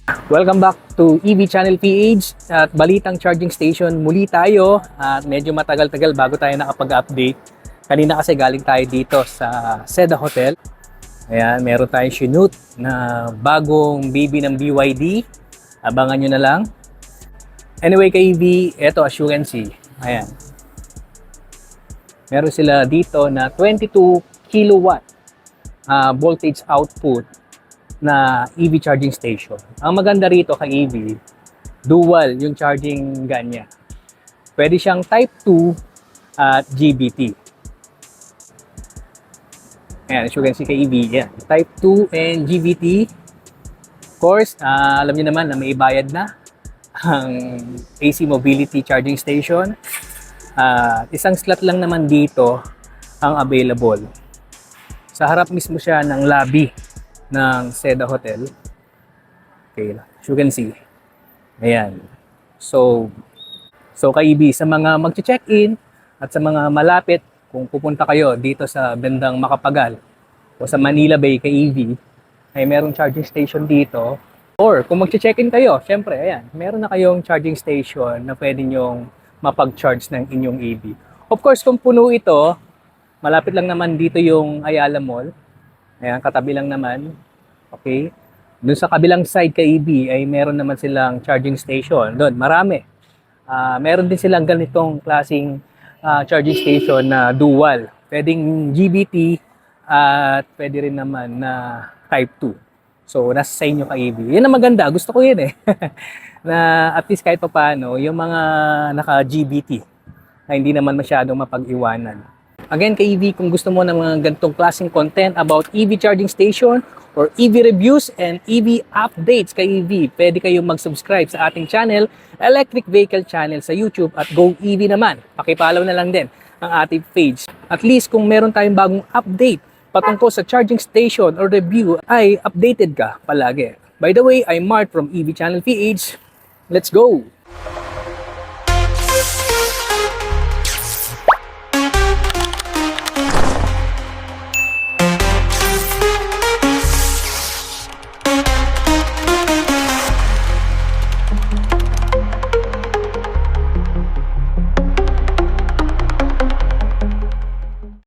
Welcome back to EV Channel PH at Balitang Charging Station. Muli tayo at medyo matagal-tagal bago tayo nakapag-update. Kanina kasi galing tayo dito sa Seda Hotel. Ayan, meron tayong sinute na bagong baby ng BYD. Abangan nyo na lang. Anyway, kay EV, eto as you can see. Ayan. Meron sila dito na 22 kilowatt voltage output na EV charging station. Ang maganda rito kay EV, dual yung charging gun niya. Pwede siyang Type 2 at GBT. Ayan, as you can see kay EV, yan. Type 2 and GBT. Of course, alam niyo naman na may bayad na ang AC Mobility Charging Station. Isang slot lang naman dito ang available. Sa harap mismo siya ng lobby ng Seda Hotel. Okay, as you can see. Ayan. So kay EV, sa mga mag-check-in at sa mga malapit, kung pupunta kayo dito sa bandang Macapagal o sa Manila Bay kay EV, ay merong charging station dito. Or kung mag-check-in kayo, syempre, ayan, meron na kayong charging station na pwede nyong mapag-charge ng inyong EV. Of course, kung puno ito, malapit lang naman dito yung Ayala Mall. Ayan, katabi lang naman. Okay? Doon sa kabilang side kay EV ay meron naman silang charging station. Doon, marami. Meron din silang ganitong klaseng charging station na dual. Pwedeng GBT at pwede rin naman na Type 2. So, nasa sa inyo kay EV. Yan ang maganda. Gusto ko yun eh. Na at least kahit pa paano, yung mga naka-GBT na hindi naman masyadong mapag-iwanan. Again, kay EV, kung gusto mo ng mga ganitong klaseng content about EV charging station or EV reviews and EV updates kay EV, pwede kayong mag-subscribe sa ating channel, Electric Vehicle Channel sa YouTube at Go EV naman. Pakipollow na lang din ang ating page. At least kung meron tayong bagong update patungkol sa charging station or review, ay updated ka palagi. By the way, I'm Mark from EV Channel PH. Let's go!